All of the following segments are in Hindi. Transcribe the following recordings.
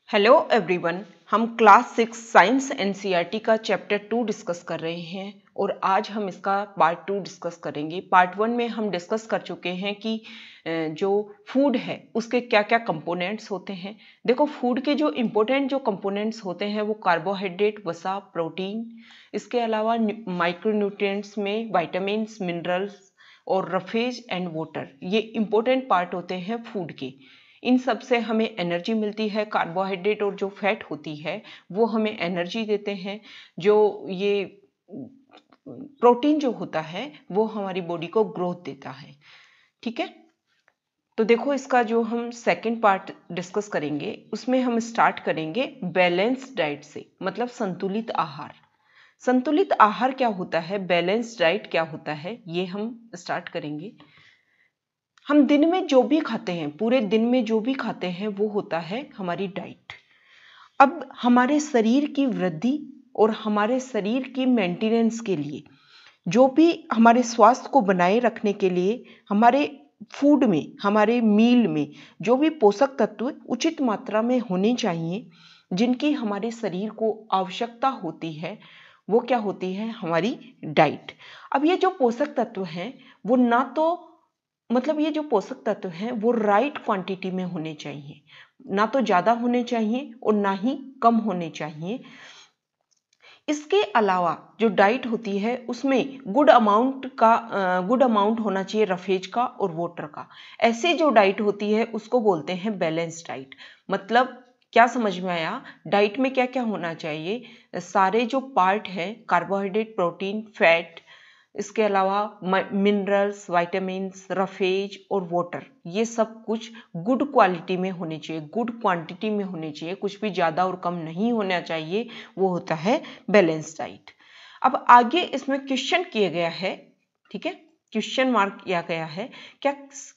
हेलो एवरीवन, हम क्लास 6 साइंस एनसीईआरटी का चैप्टर 2 डिस्कस कर रहे हैं और आज हम इसका पार्ट 2 डिस्कस करेंगे। पार्ट 1 में हम डिस्कस कर चुके हैं कि जो फूड है उसके क्या क्या कंपोनेंट्स होते हैं। देखो, फूड के जो इम्पोर्टेंट जो कंपोनेंट्स होते हैं वो कार्बोहाइड्रेट, वसा, प्रोटीन, इसके अलावा माइक्रोन्यूट्रिएंट्स में विटामिन्स, मिनरल्स और रफेज एंड वाटर, ये इम्पोर्टेंट पार्ट होते हैं फूड के। इन सब से हमें एनर्जी मिलती है। कार्बोहाइड्रेट और जो फैट होती है वो हमें एनर्जी देते हैं। जो ये प्रोटीन जो होता है वो हमारी बॉडी को ग्रोथ देता है। ठीक है, तो देखो इसका जो हम सेकंड पार्ट डिस्कस करेंगे उसमें हम स्टार्ट करेंगे बैलेंस्ड डाइट से, मतलब संतुलित आहार। संतुलित आहार क्या होता है, बैलेंस्ड डाइट क्या होता है, ये हम स्टार्ट करेंगे। हम दिन में जो भी खाते हैं, पूरे दिन में जो भी खाते हैं वो होता है हमारी डाइट। अब हमारे शरीर की वृद्धि और हमारे शरीर की मेंटेनेंस के लिए, जो भी हमारे स्वास्थ्य को बनाए रखने के लिए हमारे फूड में, हमारे मील में जो भी पोषक तत्व उचित मात्रा में होने चाहिए, जिनकी हमारे शरीर को आवश्यकता होती है, वो क्या होती है, हमारी डाइट। अब ये जो पोषक तत्व हैं वो ना तो, मतलब ये जो पोषक तत्व हैं वो राइट क्वांटिटी में होने चाहिए, ना तो ज़्यादा होने चाहिए और ना ही कम होने चाहिए। इसके अलावा जो डाइट होती है उसमें गुड अमाउंट होना चाहिए रफेज का और वाटर का। ऐसे जो डाइट होती है उसको बोलते हैं बैलेंस्ड डाइट। मतलब क्या समझ में आया, डाइट में क्या क्या होना चाहिए, सारे जो पार्ट हैं, कार्बोहाइड्रेट, प्रोटीन, फैट, इसके अलावा मिनरल्स, विटामिन्स, रफेज और वाटर, ये सब कुछ गुड क्वालिटी में होने चाहिए, गुड क्वांटिटी में होने चाहिए, कुछ भी ज़्यादा और कम नहीं होना चाहिए। वो होता है बैलेंस डाइट। अब आगे इसमें क्वेश्चन किया गया है, ठीक है, क्वेश्चन मार्क किया गया है क्या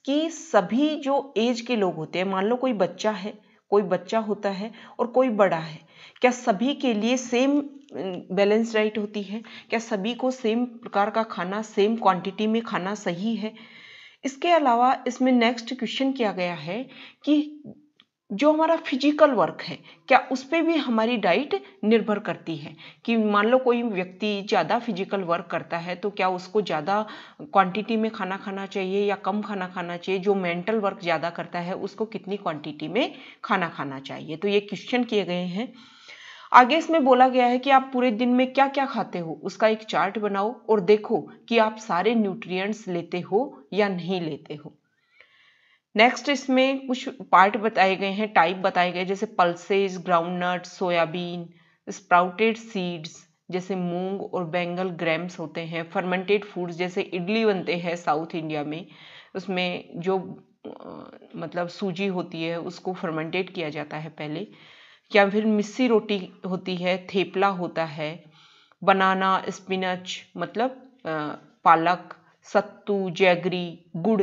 कि सभी जो एज के लोग होते हैं, मान लो कोई बच्चा है, कोई बच्चा होता है और कोई बड़ा है, क्या सभी के लिए सेम बैलेंस डाइट होती है? क्या सभी को सेम प्रकार का खाना, सेम क्वांटिटी में खाना सही है? इसके अलावा इसमें नेक्स्ट क्वेश्चन किया गया है कि जो हमारा फिजिकल वर्क है, क्या उस पर भी हमारी डाइट निर्भर करती है? कि मान लो कोई व्यक्ति ज़्यादा फिजिकल वर्क करता है तो क्या उसको ज़्यादा क्वांटिटी में खाना खाना चाहिए या कम खाना खाना चाहिए? जो मेंटल वर्क ज़्यादा करता है उसको कितनी क्वांटिटी में खाना खाना चाहिए? तो ये क्वेश्चन किए गए हैं। आगे इसमें बोला गया है कि आप पूरे दिन में क्या क्या खाते हो, उसका एक चार्ट बनाओ और देखो कि आप सारे न्यूट्रिएंट्स लेते हो या नहीं लेते हो। नेक्स्ट इसमें कुछ पार्ट बताए गए हैं, टाइप बताए गए, जैसे pulses, groundnut, soybean, sprouted seeds जैसे मूंग और बेंगल ग्रैम्स होते हैं, फर्मेंटेड फूड्स जैसे इडली बनते हैं साउथ इंडिया में, उसमें जो मतलब सूजी होती है उसको फर्मेंटेट किया जाता है पहले, या फिर मिस्सी रोटी होती है, थेपला होता है, बनाना, स्पिनच मतलब पालक, सत्तू, जैगरी, गुड़,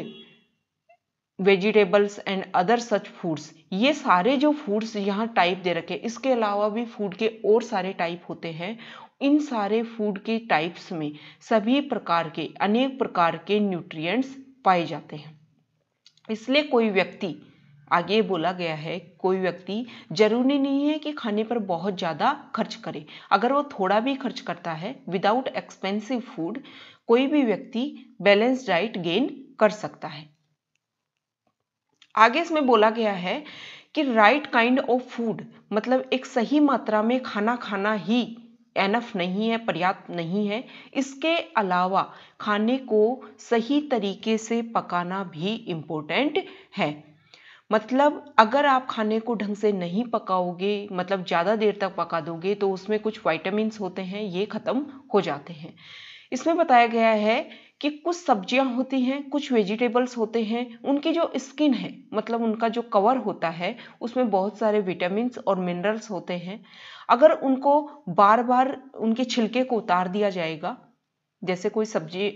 vegetables and other such foods, ये सारे जो फूड्स यहाँ टाइप दे रखे हैं। इसके अलावा भी फूड के और सारे टाइप होते हैं। इन सारे फूड के टाइप्स में सभी प्रकार के, अनेक प्रकार के न्यूट्रिएंट्स पाए जाते हैं। इसलिए कोई व्यक्ति, आगे बोला गया है, कोई व्यक्ति जरूरी नहीं है कि खाने पर बहुत ज़्यादा खर्च करे। अगर वो थोड़ा भी खर्च करता है विदाउट एक्सपेंसिव फूड, कोई भी व्यक्ति बैलेंस डाइट गेन कर सकता है। आगे इसमें बोला गया है कि राइट काइंड ऑफ फूड, मतलब एक सही मात्रा में खाना खाना ही एनफ नहीं है, पर्याप्त नहीं है। इसके अलावा खाने को सही तरीके से पकाना भी इम्पोर्टेंट है। मतलब अगर आप खाने को ढंग से नहीं पकाओगे, मतलब ज़्यादा देर तक पका दोगे, तो उसमें कुछ विटामिन्स होते हैं ये ख़त्म हो जाते हैं। इसमें बताया गया है कि कुछ सब्जियां होती हैं, कुछ वेजिटेबल्स होते हैं, उनकी जो स्किन है, मतलब उनका जो कवर होता है, उसमें बहुत सारे विटामिन्स और मिनरल्स होते हैं। अगर उनको बार बार उनके छिलके को उतार दिया जाएगा, जैसे कोई सब्जी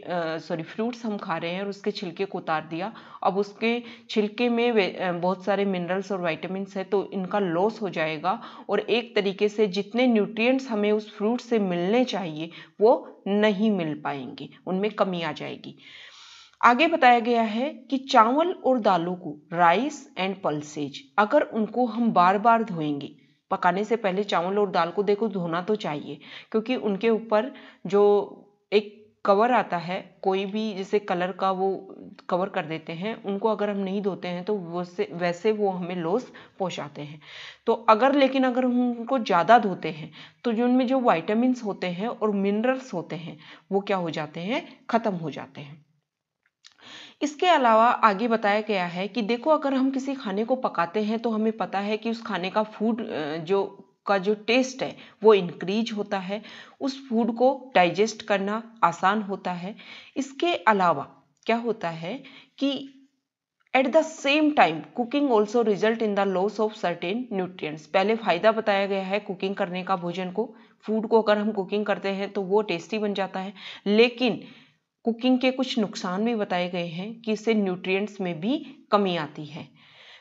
फ्रूट्स हम खा रहे हैं और उसके छिलके को उतार दिया, अब उसके छिलके में बहुत सारे मिनरल्स और विटामिन्स है, तो इनका लॉस हो जाएगा और एक तरीके से जितने न्यूट्रिएंट्स हमें उस फ्रूट से मिलने चाहिए वो नहीं मिल पाएंगे, उनमें कमी आ जाएगी। आगे बताया गया है कि चावल और दालों को, राइस एंड पल्सेज, अगर उनको हम बार बार धोएंगे, पकाने से पहले चावल और दाल को देखो धोना तो चाहिए, क्योंकि उनके ऊपर जो एक कवर आता है, कोई भी जैसे कलर का वो कवर कर देते हैं, उनको अगर हम नहीं धोते हैं तो वैसे वो हमें लॉस पहुंचाते हैं। तो लेकिन अगर हम उनको ज़्यादा धोते हैं तो जो उनमें जो वाइटामिन्स होते हैं और मिनरल्स होते हैं वो क्या हो जाते हैं, खत्म हो जाते हैं। इसके अलावा आगे बताया गया है कि देखो, अगर हम किसी खाने को पकाते हैं तो हमें पता है कि उस खाने का जो टेस्ट है वो इंक्रीज होता है, उस फूड को डाइजेस्ट करना आसान होता है। इसके अलावा क्या होता है कि at the same time cooking also result in the loss of certain nutrients. पहले फायदा बताया गया है कुकिंग करने का, भोजन को, फूड को अगर हम कुकिंग करते हैं तो वो टेस्टी बन जाता है, लेकिन कुकिंग के कुछ नुकसान भी बताए गए हैं कि इससे न्यूट्रिएंट्स में भी कमी आती है।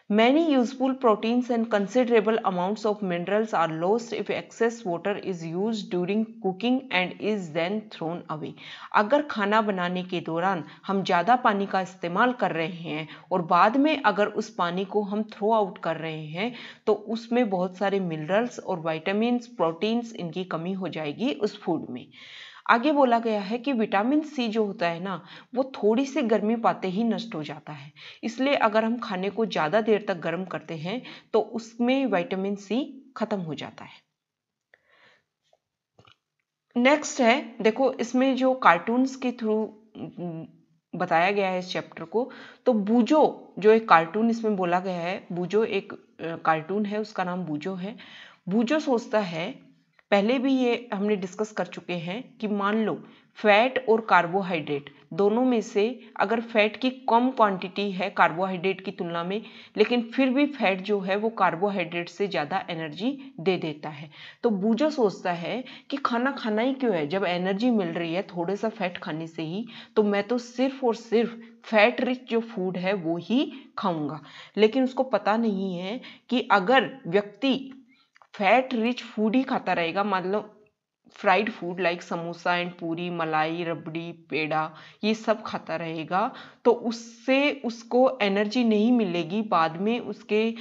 Many useful proteins and considerable amounts of minerals are lost if excess water is used during cooking and is then thrown away। अगर खाना बनाने के दौरान हम ज़्यादा पानी का इस्तेमाल कर रहे हैं और बाद में अगर उस पानी को हम थ्रो आउट कर रहे हैं तो उसमें बहुत सारे मिनरल्स और विटामिन्स, प्रोटीन्स, इनकी कमी हो जाएगी उस फूड में। आगे बोला गया है कि विटामिन सी जो होता है ना, वो थोड़ी सी गर्मी पाते ही नष्ट हो जाता है, इसलिए अगर हम खाने को ज़्यादा देर तक गर्म करते हैं तो उसमें विटामिन सी खत्म हो जाता है। नेक्स्ट है, देखो इसमें जो कार्टून्स के थ्रू बताया गया है इस चैप्टर को, तो बूजो जो एक कार्टून इसमें बोला गया है, बूजो एक कार्टून है, उसका नाम बूजो है। बूजो सोचता है, पहले भी ये हमने डिस्कस कर चुके हैं कि मान लो फैट और कार्बोहाइड्रेट दोनों में से अगर फैट की कम क्वांटिटी है कार्बोहाइड्रेट की तुलना में, लेकिन फिर भी फैट जो है वो कार्बोहाइड्रेट से ज़्यादा एनर्जी दे देता है, तो बूजो सोचता है कि खाना खाना ही क्यों है, जब एनर्जी मिल रही है थोड़े सा फैट खाने से ही, तो मैं तो सिर्फ और सिर्फ फैट रिच जो फूड है वो ही खाऊंगा। लेकिन उसको पता नहीं है कि अगर व्यक्ति फैट रिच फूड ही खाता रहेगा, मतलब fried food like samosa and पूरी, मलाई, रबड़ी, पेड़ा, ये सब खाता रहेगा, तो उससे उसको एनर्जी नहीं मिलेगी, बाद में उसके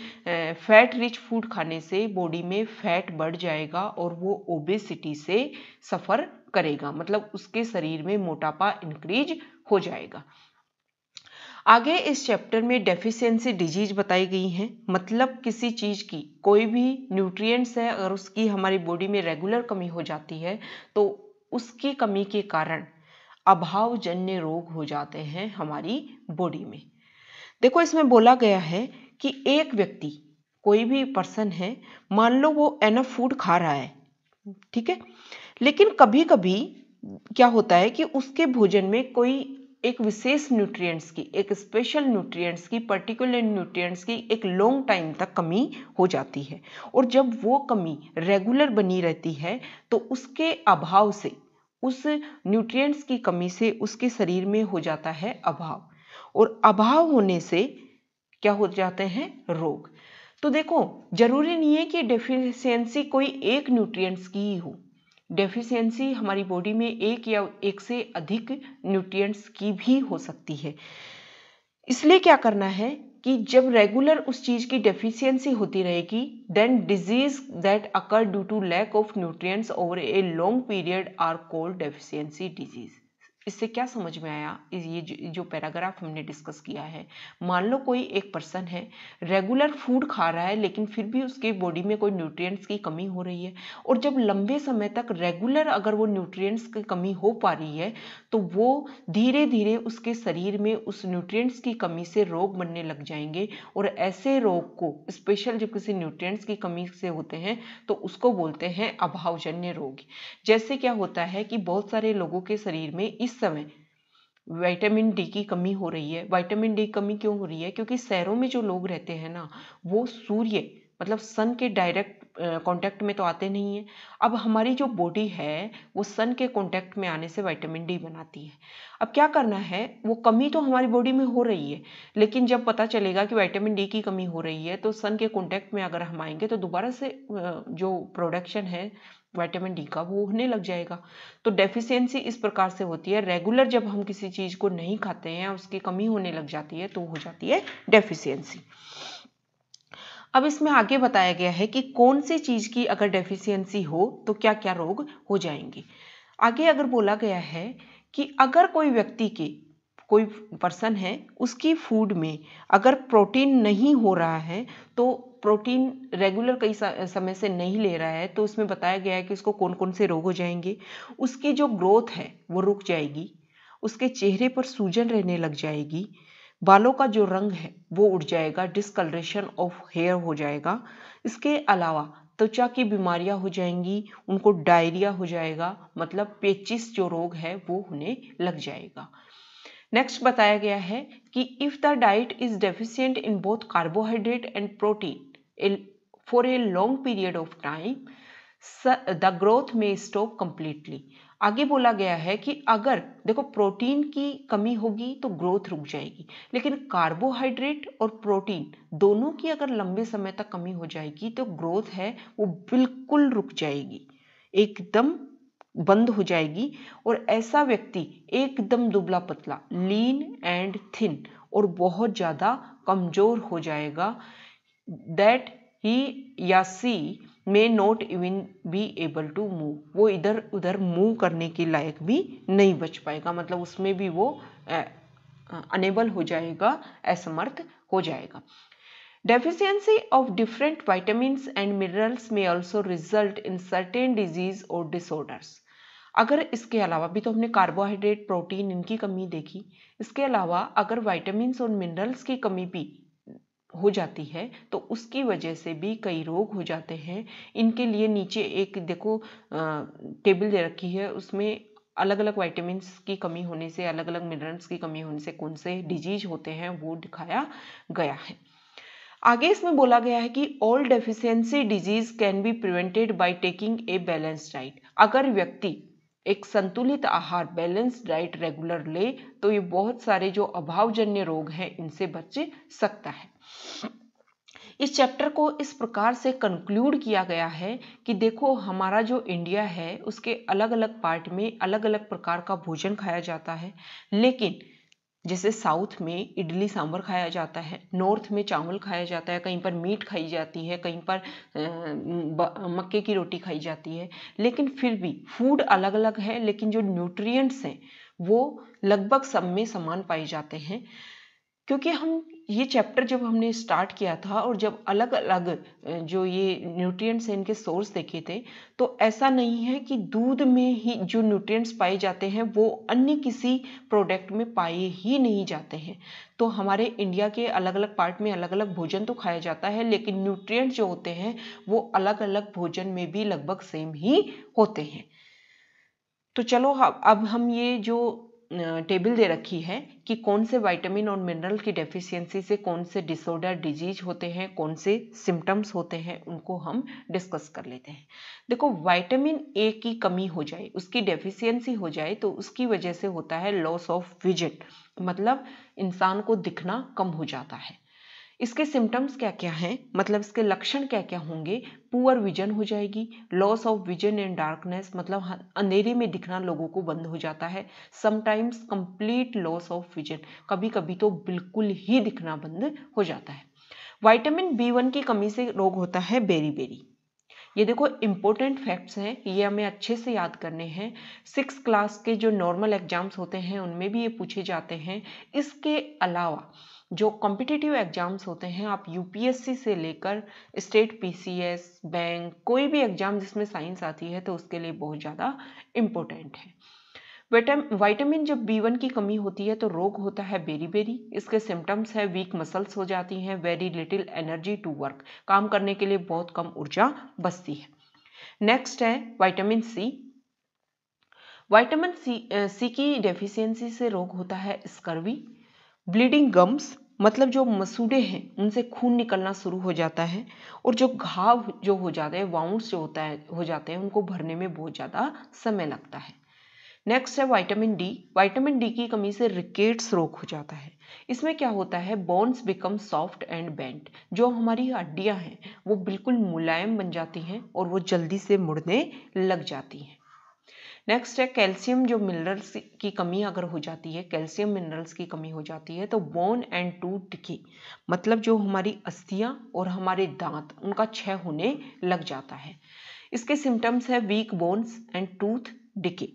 फैट रिच फूड खाने से बॉडी में फैट बढ़ जाएगा और वो ओबेसिटी से सफ़र करेगा, मतलब उसके शरीर में मोटापा इंक्रीज हो जाएगा। आगे इस चैप्टर में डेफिशिएंसी डिजीज बताई गई हैं, मतलब किसी चीज़ की, कोई भी न्यूट्रिएंट्स है अगर उसकी हमारी बॉडी में रेगुलर कमी हो जाती है तो उसकी कमी के कारण अभावजन्य रोग हो जाते हैं हमारी बॉडी में। देखो इसमें बोला गया है कि एक व्यक्ति, कोई भी पर्सन है, मान लो वो एनफ फूड खा रहा है, ठीक है, लेकिन कभी कभी क्या होता है कि उसके भोजन में कोई एक विशेष न्यूट्रिएंट्स की, एक स्पेशल न्यूट्रिएंट्स की, पर्टिकुलर न्यूट्रिएंट्स की एक लॉन्ग टाइम तक कमी हो जाती है, और जब वो कमी रेगुलर बनी रहती है तो उसके अभाव से, उस न्यूट्रिएंट्स की कमी से उसके शरीर में हो जाता है अभाव, और अभाव होने से क्या हो जाते हैं, रोग। तो देखो जरूरी नहीं है कि डेफिशिएंसी कोई एक न्यूट्रिएंट्स की ही हो, डेफिशिएंसी हमारी बॉडी में एक या एक से अधिक न्यूट्रिएंट्स की भी हो सकती है। इसलिए क्या करना है कि जब रेगुलर उस चीज की डेफिशिएंसी होती रहेगी, then disease that occur due to lack of nutrients over a long period are called deficiency disease. इससे क्या समझ में आया, ये जो पैराग्राफ हमने डिस्कस किया है, मान लो कोई एक पर्सन है, रेगुलर फूड खा रहा है लेकिन फिर भी उसके बॉडी में कोई न्यूट्रिएंट्स की कमी हो रही है, और जब लंबे समय तक रेगुलर अगर वो न्यूट्रिएंट्स की कमी हो पा रही है तो वो धीरे धीरे उसके शरीर में उस न्यूट्रिएंट्स की कमी से रोग बनने लग जाएंगे, और ऐसे रोग को स्पेशल जब किसी न्यूट्रिएंट्स की कमी से होते हैं तो उसको बोलते हैं अभावजन्य रोग। जैसे क्या होता है कि बहुत सारे लोगों के शरीर में इस समय विटामिन डी की कमी हो रही है। विटामिन डी की कमी क्यों हो रही है, क्योंकि शहरों में जो लोग रहते हैं ना, वो सूर्य मतलब सन के डायरेक्ट कांटेक्ट में तो आते नहीं है। अब हमारी जो बॉडी है वो सन के कांटेक्ट में आने से विटामिन डी बनाती है। अब क्या करना है, वो कमी तो हमारी बॉडी में हो रही है, लेकिन जब पता चलेगा कि विटामिन डी की कमी हो रही है तो सन के कांटेक्ट में अगर हम आएंगे तो दोबारा से जो प्रोडक्शन है विटामिन डी का वो होने लग जाएगा। तो डेफिशिएंसी इस प्रकार से होती है, रेगुलर जब हम किसी चीज को नहीं खाते हैं उसकी कमी होने लग जाती है तो हो जाती है डेफिशिएंसी। अब इसमें आगे बताया गया है कि कौन सी चीज की अगर डेफिशिएंसी हो तो क्या क्या रोग हो जाएंगे। आगे अगर बोला गया है कि अगर कोई व्यक्ति के कोई पर्सन है उसकी फूड में अगर प्रोटीन नहीं हो रहा है, तो प्रोटीन रेगुलर कई समय से नहीं ले रहा है, तो उसमें बताया गया है कि उसको कौन कौन से रोग हो जाएंगे। उसकी जो ग्रोथ है वो रुक जाएगी, उसके चेहरे पर सूजन रहने लग जाएगी, बालों का जो रंग है वो उड़ जाएगा, डिसकलरेशन ऑफ हेयर हो जाएगा। इसके अलावा त्वचा की बीमारियां हो जाएंगी, उनको डायरिया हो जाएगा, मतलब पेचिस जो रोग है वो होने लग जाएगा। नेक्स्ट बताया गया है कि if the diet is deficient in both carbohydrate and protein for a long period of time the growth में स्टॉप कंप्लीटली। आगे बोला गया है कि अगर देखो प्रोटीन की कमी होगी तो ग्रोथ रुक जाएगी, लेकिन कार्बोहाइड्रेट और प्रोटीन दोनों की अगर लंबे समय तक कमी हो जाएगी तो ग्रोथ है वो बिल्कुल रुक जाएगी, एकदम बंद हो जाएगी। और ऐसा व्यक्ति एकदम दुबला पतला, लीन एंड थिन और बहुत ज्यादा कमजोर हो जाएगा। दैट ही या she may not even be able to move, वो इधर उधर मूव करने के लायक भी नहीं बच पाएगा, मतलब उसमें भी वो अनेबल हो जाएगा, असमर्थ हो जाएगा। Deficiency of different vitamins and minerals may also result in certain disease or disorders. अगर इसके अलावा भी तो हमने कार्बोहाइड्रेट, प्रोटीन इनकी कमी देखी, इसके अलावा अगर विटामिन्स और मिनरल्स की कमी भी हो जाती है तो उसकी वजह से भी कई रोग हो जाते हैं। इनके लिए नीचे एक देखो टेबल दे रखी है, उसमें अलग अलग विटामिन्स की कमी होने से, अलग अलग मिनरल्स की कमी होने से कौन से डिजीज होते हैं वो दिखाया गया है। आगे इसमें बोला गया है कि all deficiency disease can be prevented by taking a balanced diet. अगर व्यक्ति एक संतुलित आहार, बैलेंस डाइट रेगुलर ले तो ये बहुत सारे जो अभावजन्य रोग हैं इनसे बच सकता है। इस चैप्टर को इस प्रकार से कंक्लूड किया गया है कि देखो हमारा जो इंडिया है उसके अलग अलग पार्ट में अलग अलग प्रकार का भोजन खाया जाता है, लेकिन जैसे साउथ में इडली सांभर खाया जाता है, नॉर्थ में चावल खाया जाता है, कहीं पर मीट खाई जाती है, कहीं पर मक्के की रोटी खाई जाती है, लेकिन फिर भी फूड अलग अलग है, लेकिन जो न्यूट्रिएंट्स हैं वो लगभग सब में समान पाए जाते हैं। क्योंकि हम ये चैप्टर जब हमने स्टार्ट किया था और जब अलग अलग जो ये न्यूट्रिएंट्स हैं इनके सोर्स देखे थे, तो ऐसा नहीं है कि दूध में ही जो न्यूट्रिएंट्स पाए जाते हैं वो अन्य किसी प्रोडक्ट में पाए ही नहीं जाते हैं। तो हमारे इंडिया के अलग अलग पार्ट में अलग अलग भोजन तो खाया जाता है, लेकिन न्यूट्रिएंट्स जो होते हैं वो अलग अलग भोजन में भी लगभग सेम ही होते हैं। तो चलो अब हम ये जो टेबल दे रखी है कि कौन से विटामिन और मिनरल की डेफिशिएंसी से कौन से डिसऑर्डर, डिजीज होते हैं, कौन से सिम्टम्स होते हैं, उनको हम डिस्कस कर लेते हैं। देखो विटामिन ए की कमी हो जाए, उसकी डेफिशिएंसी हो जाए तो उसकी वजह से होता है लॉस ऑफ विजन, मतलब इंसान को दिखना कम हो जाता है। इसके सिम्टम्स क्या क्या हैं, मतलब इसके लक्षण क्या क्या होंगे। पुअर विजन हो जाएगी, loss of vision in darkness, मतलब अंधेरे में दिखना लोगों को बंद हो जाता है। Sometimes complete loss of vision, कभी कभी तो बिल्कुल ही दिखना बंद हो जाता है। विटामिन B1 की कमी से रोग होता है बेरी। ये देखो इंपॉर्टेंट फैक्ट्स हैं, ये हमें अच्छे से याद करने हैं। 6 क्लास के जो नॉर्मल एग्जाम्स होते हैं उनमें भी ये पूछे जाते हैं। इसके अलावा जो कॉम्पिटिटिव एग्जाम्स होते हैं, आप यूपीएससी से लेकर स्टेट पीसीएस, बैंक, कोई भी एग्जाम जिसमें साइंस आती है तो उसके लिए बहुत ज़्यादा इम्पोर्टेंट है। विटामिन जब B1 की कमी होती है तो रोग होता है बेरी। इसके सिम्टम्स है वीक मसल्स हो जाती हैं, very little energy to work, काम करने के लिए बहुत कम ऊर्जा बचती है। नेक्स्ट है विटामिन सी। विटामिन सी की डेफिशिएंसी से रोग होता है स्कर्वी, ब्लीडिंग गम्स, मतलब जो मसूड़े हैं उनसे खून निकलना शुरू हो जाता है और जो घाव जो हो जाते हैं, वाउंड्स जो हो जाते हैं, उनको भरने में बहुत ज़्यादा समय लगता है। नेक्स्ट है विटामिन डी। विटामिन डी की कमी से रिकेट्स रोग हो जाता है। इसमें क्या होता है, bones become soft and bent. जो हमारी हड्डियां हैं वो बिल्कुल मुलायम बन जाती हैं और वो जल्दी से मुड़ने लग जाती हैं। नेक्स्ट है कैल्शियम। जो मिनरल्स की कमी अगर हो जाती है, कैल्शियम मिनरल्स की कमी हो जाती है तो बोन एंड टूथ डिके, मतलब जो हमारी अस्थियां और हमारे दांत उनका क्षय होने लग जाता है। इसके सिम्टम्स है weak bones and tooth decay.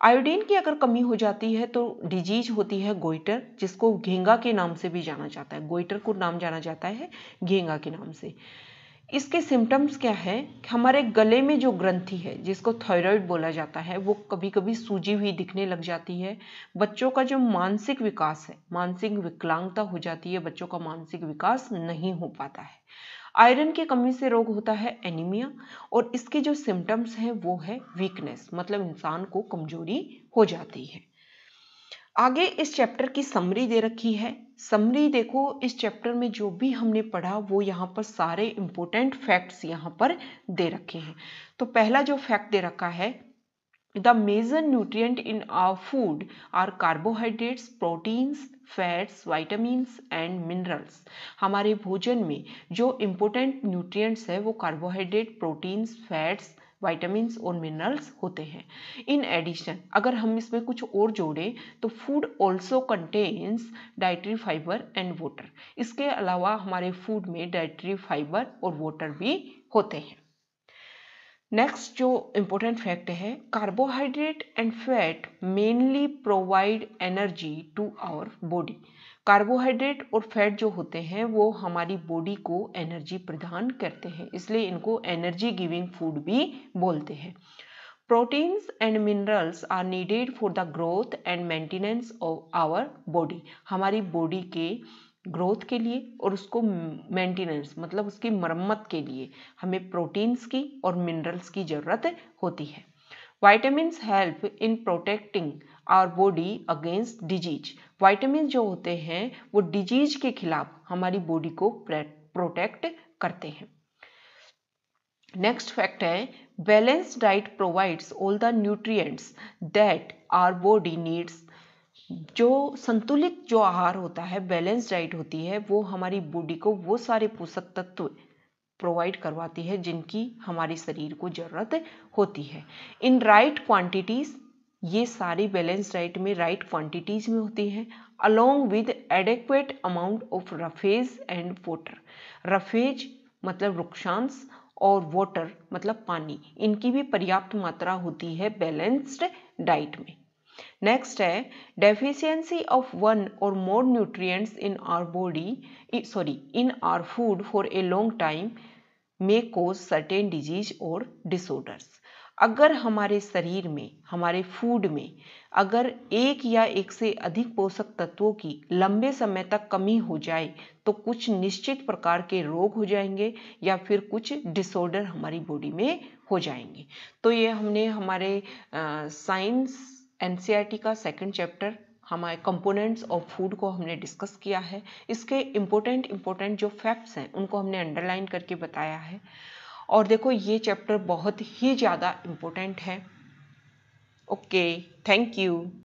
Iodine की अगर कमी हो जाती है तो डिजीज होती है गोइटर, जिसको घेंगा के नाम से भी जाना जाता है। गोइटर को नाम जाना जाता है घेंगा के नाम से। इसके सिम्टम्स क्या है, हमारे गले में जो ग्रंथि है जिसको थायराइड बोला जाता है वो कभी कभी सूजी हुई दिखने लग जाती है। बच्चों का जो मानसिक विकास है, मानसिक विकलांगता हो जाती है, बच्चों का मानसिक विकास नहीं हो पाता है। आयरन की कमी से रोग होता है एनीमिया, और इसके जो सिम्टम्स हैं वो है वीकनेस, मतलब इंसान को कमजोरी हो जाती है। आगे इस चैप्टर की समरी दे रखी है। समरी देखो, इस चैप्टर में जो भी हमने पढ़ा वो यहाँ पर सारे इंपॉर्टेंट फैक्ट्स यहाँ पर दे रखे हैं। तो पहला जो फैक्ट दे रखा है, the major nutrient in our food are carbohydrates, proteins, fats, vitamins and minerals. हमारे भोजन में जो इंपॉर्टेंट न्यूट्रिएंट्स है वो कार्बोहाइड्रेट, प्रोटीन्स, फैट्स, विटामिन्स और मिनरल्स होते हैं। इन एडिशन अगर हम इसमें कुछ और जोड़ें तो food also contains dietary fibre and water. इसके अलावा हमारे फूड में डाइटरी फाइबर और वाटर भी होते हैं। नेक्स्ट जो इंपॉर्टेंट फैक्ट है, carbohydrate and fat mainly provide energy to our body. Carbohydrate और फैट जो होते हैं वो हमारी बॉडी को एनर्जी प्रदान करते हैं, इसलिए इनको एनर्जी गिविंग फूड भी बोलते हैं। Proteins and minerals are needed for the growth and maintenance of our body. हमारी बॉडी के ग्रोथ के लिए और उसको मेंटेनेंस, मतलब उसकी मरम्मत के लिए हमें प्रोटीन्स की और मिनरल्स की जरूरत होती है। Vitamins help in protecting our body against disease. Vitamin जो होते हैं वो डिजीज के खिलाफ हमारी बॉडी को प्रोटेक्ट करते हैं। नेक्स्ट फैक्ट है, balanced diet provides all the nutrients that our body needs. जो संतुलित जो आहार होता है, बैलेंस डाइट होती है, वो हमारी बॉडी को वो सारे पोषक तत्व प्रोवाइड करवाती है जिनकी हमारे शरीर को जरूरत होती है। इन राइट क्वांटिटीज, ये सारी बैलेंस डाइट में राइट क्वांटिटीज में होती है, along with adequate amount of roughage and water. Roughage मतलब वृक्षांश और वाटर मतलब पानी, इनकी भी पर्याप्त मात्रा होती है बैलेंस्ड डाइट में। नेक्स्ट है, डेफिशिएंसी ऑफ वन और more nutrients in our body in our food for a long time may cause certain disease और डिसऑर्डर्स। अगर हमारे शरीर में, हमारे फूड में अगर एक या एक से अधिक पोषक तत्वों की लंबे समय तक कमी हो जाए तो कुछ निश्चित प्रकार के रोग हो जाएंगे या फिर कुछ डिसऑर्डर हमारी बॉडी में हो जाएंगे। तो ये हमने हमारे साइंस एनसीईआरटी का सेकंड चैप्टर हमारे कंपोनेंट्स ऑफ फूड को हमने डिस्कस किया है। इसके इम्पोर्टेंट जो फैक्ट्स हैं उनको हमने अंडरलाइन करके बताया है। और देखो ये चैप्टर बहुत ही ज़्यादा इम्पोर्टेंट है। Okay, thank you.